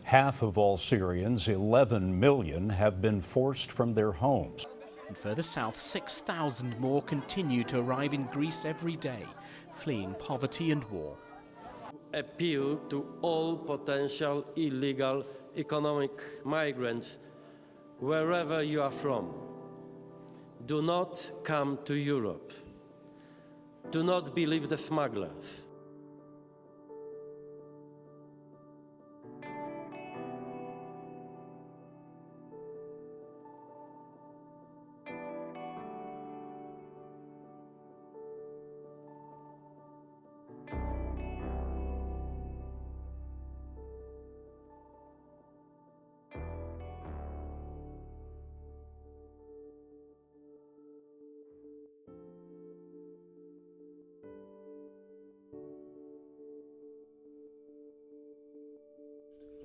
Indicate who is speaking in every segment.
Speaker 1: Half of all Syrians, 11 million, have been forced from their homes.
Speaker 2: And further south, 6,000 more continue to arrive in Greece every day, fleeing poverty and war.
Speaker 3: Appeal to all potential illegal economic migrants, wherever you are from. Do not come to Europe. Do not believe the smugglers.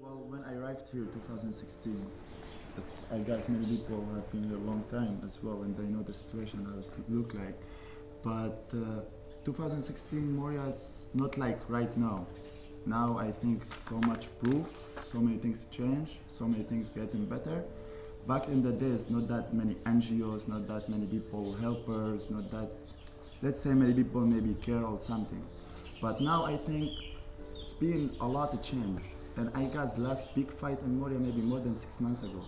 Speaker 4: Well, when I arrived here in 2016, I guess many people have been here a long time as well, and they know the situation, how it look like. But 2016 Moria, it's not like right now. Now I think so much proof, so many things change, so many things getting better. Back in the days, not that many NGOs, not that many people, helpers, not that, let's say many people maybe care or something. But now I think it's been a lot of change. And I guess last big fight in Moria maybe more than 6 months ago.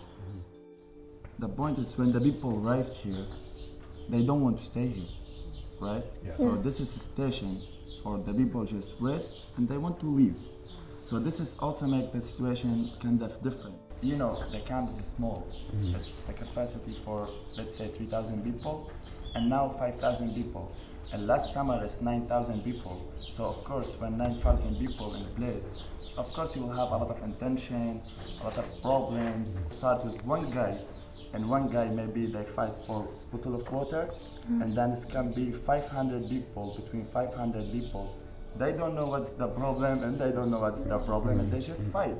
Speaker 4: The point is when the people arrived here, they don't want to stay here, right? Yeah. So this is a station for the people just wait and they want to leave. So this is also make the situation kind of different. You know, the camp is small. It's the capacity for, let's say, 3,000 people, and now 5,000 people. And last summer is 9,000 people. So of course, when 9,000 people in a place, of course you will have a lot of intention, a lot of problems. Start with one guy, and one guy maybe they fight for a bottle of water, and then it can be 500 people, between 500 people. They don't know what's the problem, and they don't know what's the problem, and they just fight.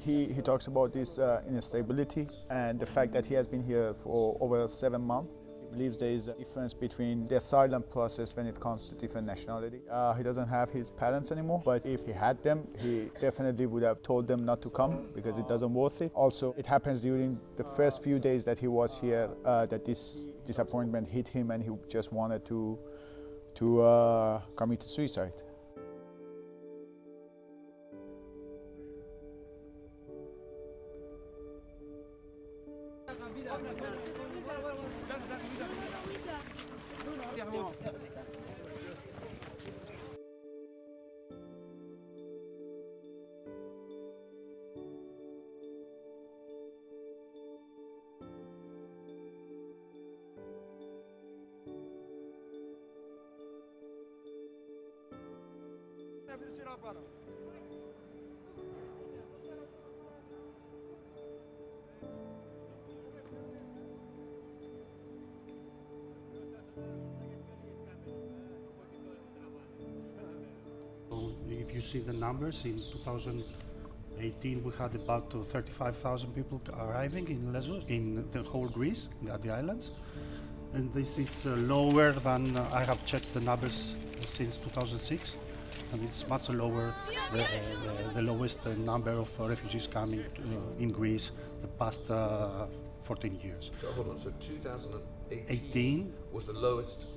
Speaker 5: He talks about this instability and the fact that he has been here for over 7 months. He believes there is a difference between the asylum process when it comes to different nationality. He doesn't have his parents anymore, but if he had them, he definitely would have told them not to come because it doesn't worth it. Also, it happens during the first few days that he was here that this disappointment hit him and he just wanted to commit suicide.
Speaker 6: If you see the numbers, in 2018 we had about 35,000 people arriving in Lesvos, in the whole Greece, at the islands. And this is lower than, I have checked the numbers since 2006, and it's much lower, the lowest number of refugees coming in Greece the past 14 years.
Speaker 7: So hold on, so 2018 was the lowest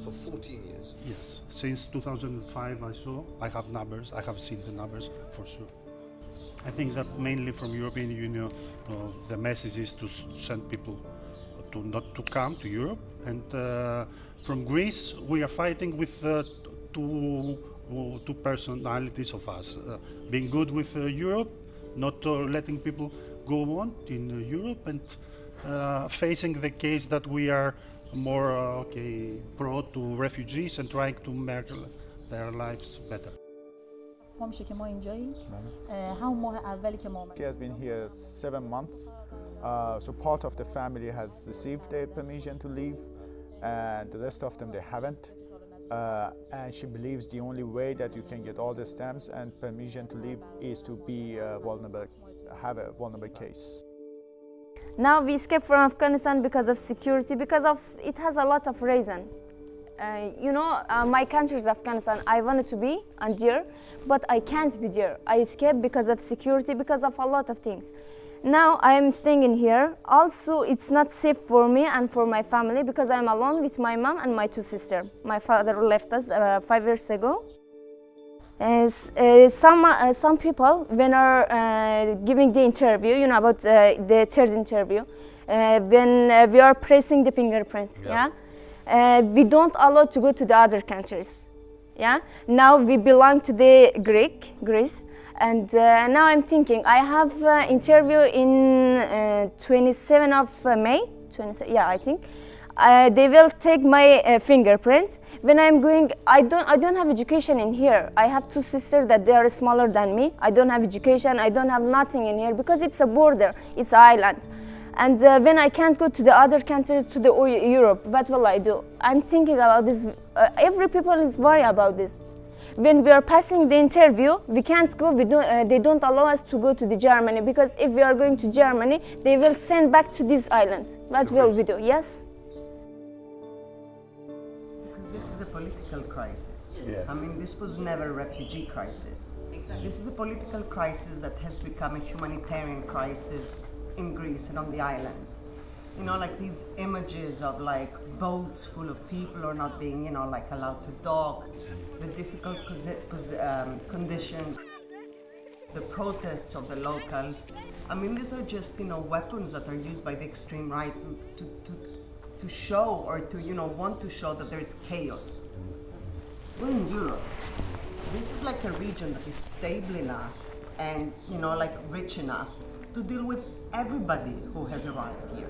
Speaker 7: for 14 years?
Speaker 6: Yes, since 2005 I have numbers, I have seen the numbers for sure. I think that mainly from European Union the message is to send people to not to come to Europe, and from Greece we are fighting with two personalities of us, being good with Europe, not letting people go on in Europe, and facing the case that we are more pro to refugees and trying to make their lives better.
Speaker 5: He has been here 7 months, so part of the family has received their permission to leave, and the rest of them they haven't. And she believes the only way that you can get all the stamps and permission to leave is to be vulnerable, have a vulnerable case.
Speaker 8: Now we escaped from Afghanistan because of security, because of it has a lot of reason. My country is Afghanistan. I wanted to be and there, but I can't be there. I escaped because of security, because of a lot of things. Now I am staying in here. Also, it's not safe for me and for my family because I'm alone with my mom and my 2 sisters. My father left us 5 years ago. Some people, when are giving the interview, about the third interview, when we are pressing the fingerprint, we don't allow to go to the other countries. Now we belong to the Greece, and now I'm thinking I have interview in 27 of May. I think. They will take my fingerprint. When I'm going, I don't have education in here. I have 2 sisters that they are smaller than me. I don't have education. I don't have nothing in here because it's a border. It's an island. And when I can't go to the other countries, to the Europe, what will I do? I'm thinking about this. Every people is worried about this. When we are passing the interview, we can't go. They don't allow us to go to the Germany because if we are going to Germany, they will send back to this island. What will we do? Yes.
Speaker 9: Because this is a political crisis.
Speaker 1: Yes.
Speaker 9: I mean, this was never a refugee crisis. Exactly. This is a political crisis that has become a humanitarian crisis in Greece and on the island. Like these images of like boats full of people or not being, allowed to dock, the difficult conditions, the protests of the locals. I mean, these are just, weapons that are used by the extreme right to show or to, want to show that there's chaos. We're in Europe. This is like a region that is stable enough and, rich enough to deal with everybody who has arrived here.